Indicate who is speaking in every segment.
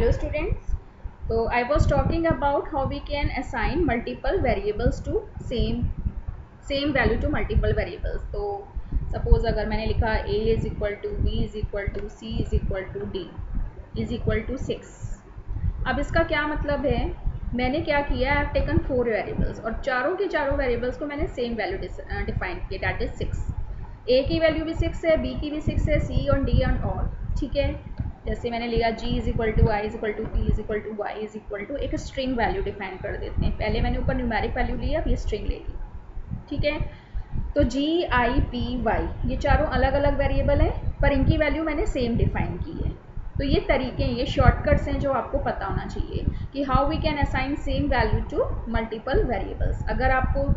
Speaker 1: Hello students. So I was talking about how we can assign multiple variables to same value to multiple variables. तो suppose अगर मैंने लिखा a is equal to b is equal to c is equal to d is equal to 6. अब इसका क्या मतलब है, मैंने क्या किया, आई हैव टेकन 4 वेरिएबल्स और चारों के चारों वेरिएबल्स को मैंने सेम वैल्यू डिफाइन किया, दैट इज 6. a की वैल्यू भी 6 है, b की भी 6 है, c और d एंड ऑल. ठीक है, जैसे मैंने लिया g is equal to I is equal to P is equal to Y is equal to, एक स्ट्रिंग वैल्यू डिफाइन कर देते हैं. पहले मैंने ऊपर न्यूमेरिक वैल्यू लिया, अब ये स्ट्रिंग ले ली. ठीक है, तो g i p y ये चारों अलग अलग वेरिएबल हैं पर इनकी वैल्यू मैंने सेम डिफाइन की है. तो ये तरीके हैं, ये शॉर्टकट्स हैं जो आपको पता होना चाहिए कि how we can assign same value to multiple variables. अगर आपको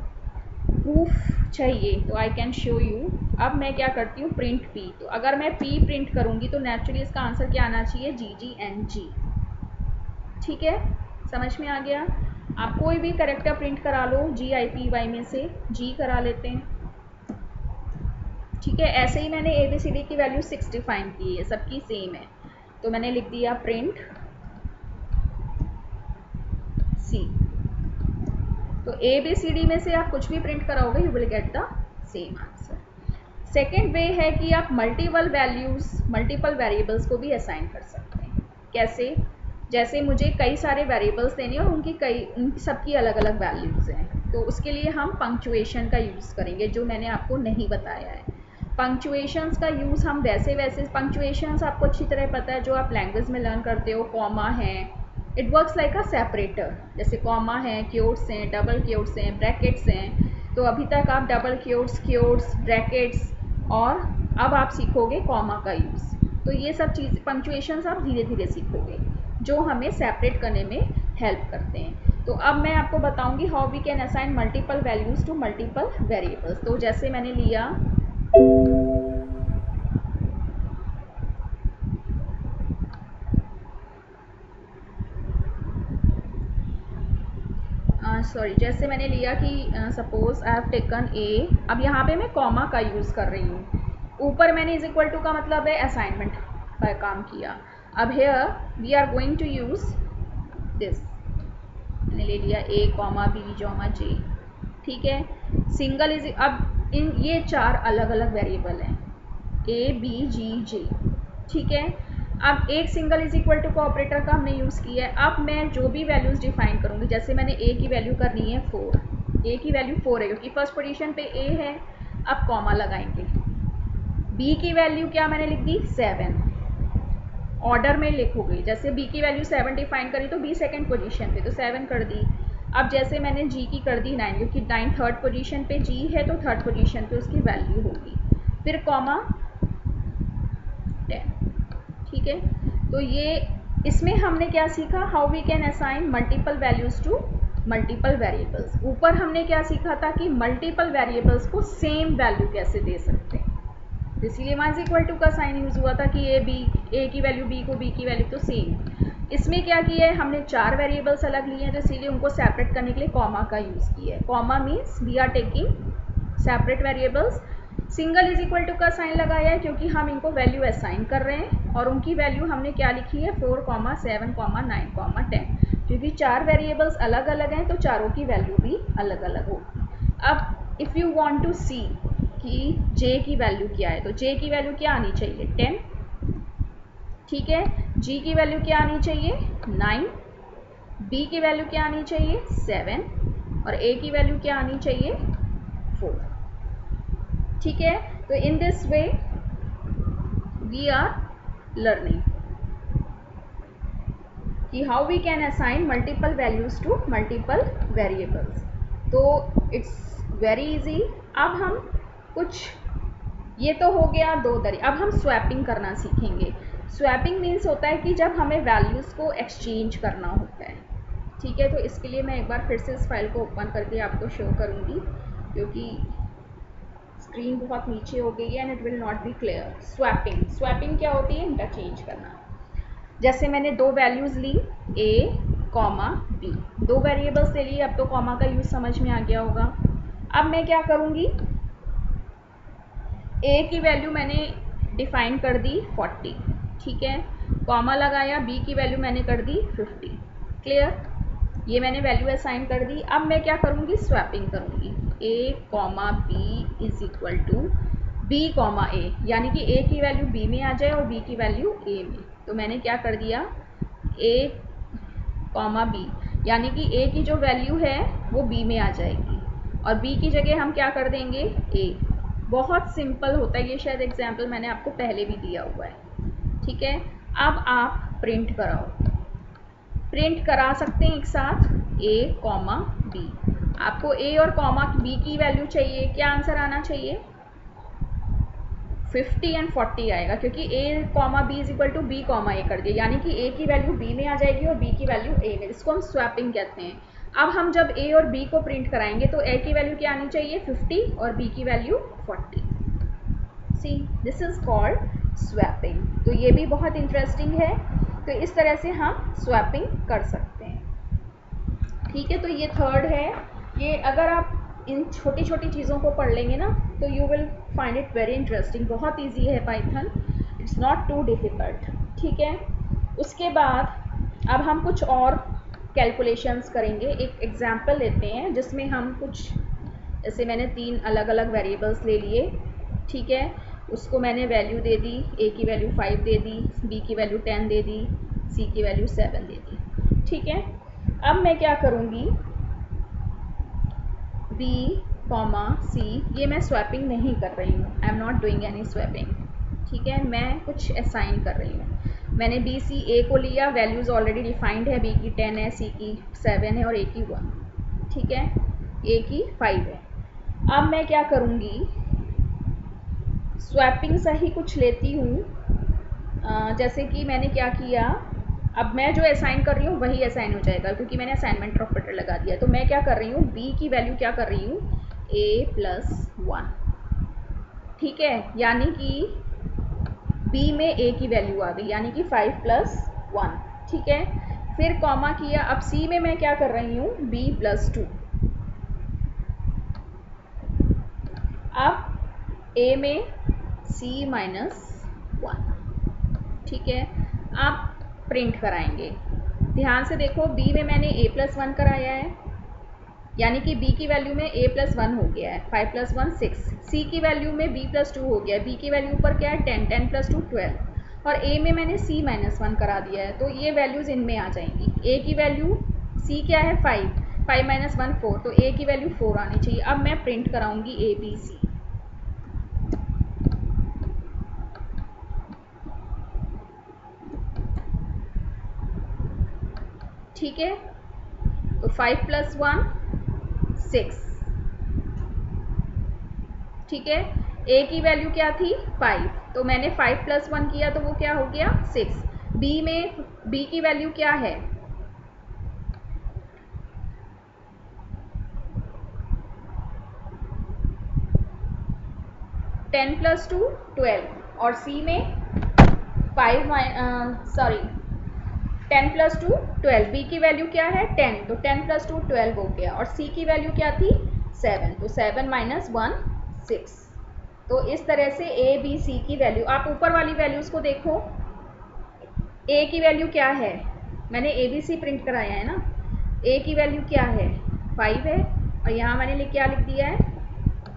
Speaker 1: प्रूफ चाहिए तो आई कैन शो यू. अब मैं क्या करती हूँ, प्रिंट p. तो अगर मैं p प्रिंट करूँगी तो नेचुरली इसका आंसर क्या आना चाहिए, जी जी एंड जी. ठीक है, समझ में आ गया. आप कोई भी करेक्टर प्रिंट करा लो जी आई पी वाई में से, जी करा लेते हैं. ठीक है, ऐसे ही मैंने ए बी सी डी की वैल्यू 6 डिफाइन की है, सबकी सेम है, तो मैंने लिख दिया प्रिंट सी. तो ए बी सी डी में से आप कुछ भी प्रिंट कराओगे you will get the same answer. Second way है कि आप मल्टीपल वैल्यूज मल्टीपल वेरिएबल्स को भी असाइन कर सकते हैं. कैसे, जैसे मुझे कई सारे वेरिएबल्स देने और उनकी सबकी अलग अलग वैल्यूज़ हैं, तो उसके लिए हम पंक्चुएशन का यूज़ करेंगे जो मैंने आपको नहीं बताया है. पंक्चुएशंस का यूज़ हम वैसे पंक्चुएशंस आपको अच्छी तरह पता है जो आप लैंग्वेज में लर्न करते हो. कॉमा है, it works like a separator. जैसे कॉमा है, क्योट्स हैं, डबल क्योट्स हैं, ब्रैकेट्स हैं. तो अभी तक आप डबल क्योट्स, ब्रैकेट्स और अब आप सीखोगे कॉमा का यूज़. तो ये सब चीज़ पंक्चुएशंस आप धीरे धीरे सीखोगे जो हमें सेपरेट करने में हेल्प करते हैं. तो अब मैं आपको बताऊंगी how we can assign multiple values to multiple variables. तो जैसे मैंने लिया जैसे मैंने लिया कि suppose I have taken A. अब यहाँ पे मैं कॉमा का यूज़ कर रही हूँ. ऊपर मैंने इज इक्वल टू का मतलब है असाइनमेंट का काम किया. अब here we are going to use this. मैंने ले लिया ए कॉमा बी जॉमा जे. ठीक है, सिंगल इज, अब इन ये चार अलग अलग वेरिएबल हैं ए बी जी जे. ठीक है, अब एक सिंगल इज इक्वल टू का ऑपरेटर का हमने यूज़ किया है. अब मैं जो भी वैल्यूज़ डिफाइन करूँगी, जैसे मैंने ए की वैल्यू करनी है 4. ए की वैल्यू 4 है क्योंकि फर्स्ट पोजीशन पे ए है. अब कॉमा लगाएंगे. बी की वैल्यू क्या मैंने लिख दी 7. ऑर्डर में लिखोगे, जैसे बी की वैल्यू 7 डिफाइन करी तो बी सेकेंड पोजीशन पे तो 7 कर दी. अब जैसे मैंने जी की कर दी 9 क्योंकि 9 थर्ड पोजीशन पे जी है तो थर्ड पोजीशन पे उसकी वैल्यू होगी. फिर कॉमा 10. ठीक है, तो ये इसमें हमने क्या सीखा, how we can assign multiple values to multiple variables. ऊपर हमने क्या सीखा था कि मल्टीपल वेरिएबल्स को सेम वैल्यू कैसे दे सकते हैं. इसीलिए वहाँ इक्वल टू का साइन यूज़ हुआ था कि ए की वैल्यू बी को, बी की वैल्यू तो सेम. इसमें क्या किया है, हमने 4 वेरिएबल्स अलग लिए हैं तो इसीलिए उनको सेपरेट करने के लिए कॉमा का यूज़ किया है. Comma means we are taking separate variables. Single is equal to का साइन लगाया है क्योंकि हम इनको वैल्यू असाइन कर रहे हैं और उनकी वैल्यू हमने क्या लिखी है 4, 7, 9, 10. क्योंकि 4 वेरिएबल्स अलग अलग हैं तो चारों की वैल्यू भी अलग अलग होगी. अब इफ़ यू वांट टू सी कि j की वैल्यू क्या है, तो j की वैल्यू क्या आनी चाहिए 10. ठीक है, g की वैल्यू क्या आनी चाहिए 9, b की वैल्यू क्या आनी चाहिए 7 और a की वैल्यू क्या आनी चाहिए 4. ठीक है, तो in this way we are learning कि how we can assign multiple values to multiple variables. तो इट्स वेरी इजी. अब हम कुछ, ये तो हो गया 2 तरीके. अब हम स्वैपिंग करना सीखेंगे. स्वैपिंग मीन्स होता है कि जब हमें वैल्यूज़ को एक्सचेंज करना होता है. ठीक है, तो इसके लिए मैं एक बार फिर से इस फाइल को ओपन करके आपको शो करूँगी क्योंकि स्क्रीन बहुत नीचे हो गई है and it will not be clear. Swapping क्या होती है, इंटरचेंज करना. जैसे मैंने 2 वैल्यूज़ ली ए कॉमा बी, 2 वेरिएबल्स ले लिए. अब तो कॉमा का यूज़ समझ में आ गया होगा. अब मैं क्या करूँगी, ए की वैल्यू मैंने डिफाइन कर दी 40. ठीक है, कॉमा लगाया, बी की वैल्यू मैंने कर दी 50। क्लियर, ये मैंने वैल्यू असाइन कर दी। अब मैं क्या करूँगी, स्वैपिंग करूँगी। a comma B is equal to B comma A, यानी कि a की वैल्यू b में आ जाए और b की वैल्यू a में। तो मैंने क्या कर दिया, a कॉमा b, यानी कि a की जो वैल्यू है वो b में आ जाएगी और b की जगह हम क्या कर देंगे, a। बहुत सिंपल होता है ये, शायद एग्जाम्पल मैंने आपको पहले भी दिया हुआ है। ठीक है, अब आप प्रिंट कराओ, प्रिंट करा सकते हैं एक साथ a कॉमा बी। आपको a और कॉमा b की वैल्यू चाहिए, क्या आंसर आना चाहिए, 50 एंड 40 आएगा, क्योंकि a comma B is equal to B comma A कर दिया, यानी कि a की वैल्यू b में आ जाएगी और b की वैल्यू a में। इसको हम स्वैपिंग कहते हैं। अब हम जब a और b को प्रिंट कराएंगे तो a की वैल्यू क्या आनी चाहिए, 50 और b की value 40। See, this is called swapping. तो ये भी बहुत इंटरेस्टिंग है। तो इस तरह से हम स्वैपिंग कर सकते हैं। ठीक है, तो ये थर्ड है। ये अगर आप इन छोटी छोटी चीज़ों को पढ़ लेंगे ना तो you will find it very interesting. बहुत इजी है Python, it's not too difficult. ठीक है, उसके बाद अब हम कुछ और कैलकुलेशंस करेंगे। एक एग्जाम्पल लेते हैं जिसमें हम कुछ, जैसे मैंने 3 अलग अलग वेरिएबल्स ले लिए। ठीक है, उसको मैंने वैल्यू दे दी, a की वैल्यू 5 दे दी, b की वैल्यू 10 दे दी, c की वैल्यू 7 दे दी। ठीक है, अब मैं क्या करूँगी, b कॉमा c, ये मैं स्वैपिंग नहीं कर रही हूँ, I am not doing any swapping. ठीक है, मैं कुछ असाइन कर रही हूँ। मैंने b c a को लिया, वैल्यूज़ ऑलरेडी डिफाइंड है, b की 10 है, c की 7 है और a की 1। ठीक है, a की 5 है। अब मैं क्या करूँगी, स्वैपिंग से ही कुछ लेती हूँ। जैसे कि मैंने क्या किया, अब मैं जो असाइन कर रही हूँ वही असाइन हो जाएगा, क्योंकि मैंने असाइनमेंट ऑपरेटर लगा दिया। तो मैं क्या कर रही हूँ, b की वैल्यू क्या कर रही हूँ, a+1। ठीक है, यानी कि b में a की वैल्यू आ गई, यानी कि 5+1। ठीक है, फिर कॉमा किया। अब c में मैं क्या कर रही हूँ, b+2। अब a में c-1। ठीक है, आप प्रिंट कराएंगे। ध्यान से देखो, b में मैंने a+1 कराया है, यानी कि b की वैल्यू में a+1 हो गया है, 5+1 6। c की वैल्यू में b+2 हो गया है, b की वैल्यू ऊपर क्या है 10, 10+2 12। और a में मैंने c-1 करा दिया है, तो ये वैल्यूज़ इनमें आ जाएंगी। a की वैल्यू, c क्या है 5, 5-1 4, तो a की वैल्यू 4 आनी चाहिए। अब मैं प्रिंट कराऊंगी a b c। ठीक है, तो 5+1 6। ठीक है, a की वैल्यू क्या थी 5, तो मैंने 5+1 किया तो वो क्या हो गया 6। b में b की वैल्यू क्या है, 10+2 12, और c में 10+2 12। b की वैल्यू क्या है 10, तो 10+2 12 हो गया। और c की वैल्यू क्या थी 7, तो 7-1 6। तो इस तरह से a b c की वैल्यू, आप ऊपर वाली वैल्यूज़ को देखो। a की वैल्यू क्या है, मैंने a b c प्रिंट कराया है ना, a की वैल्यू क्या है 5 है, और यहाँ मैंने क्या लिख दिया है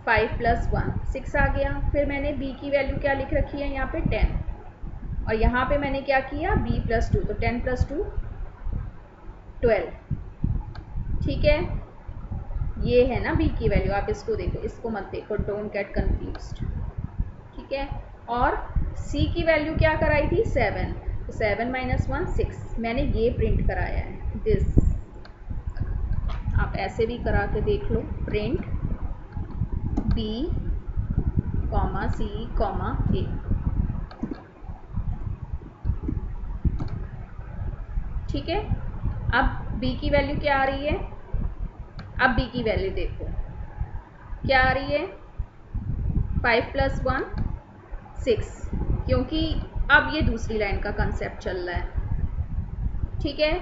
Speaker 1: 5+1 6 आ गया। फिर मैंने b की वैल्यू क्या लिख रखी है यहाँ पे 10, और यहाँ पे मैंने क्या किया b+2, तो 10+2 12। ठीक है, ये है ना b की वैल्यू, आप इसको देखो, इसको मत देखो, डोंट गेट कंफ्यूज्ड। ठीक है, और c की वैल्यू क्या कराई थी 7, तो 7-1 6, मैंने ये प्रिंट कराया है दिस। आप ऐसे भी करा के देख लो, print b comma c comma a। ठीक है, अब b की वैल्यू क्या आ रही है, अब b की वैल्यू देखो क्या आ रही है 5+1 6, क्योंकि अब ये दूसरी लाइन का कंसेप्ट चल रहा है। ठीक है,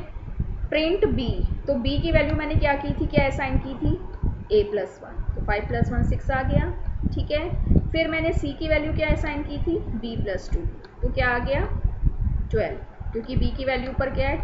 Speaker 1: प्रिंट b, तो b की वैल्यू मैंने क्या की थी, क्या असाइन की थी a+1, तो 5+1 6 आ गया। ठीक है, फिर मैंने c की वैल्यू क्या असाइन की थी b+2, तो क्या आ गया 12, क्योंकि b की वैल्यू पर क्या है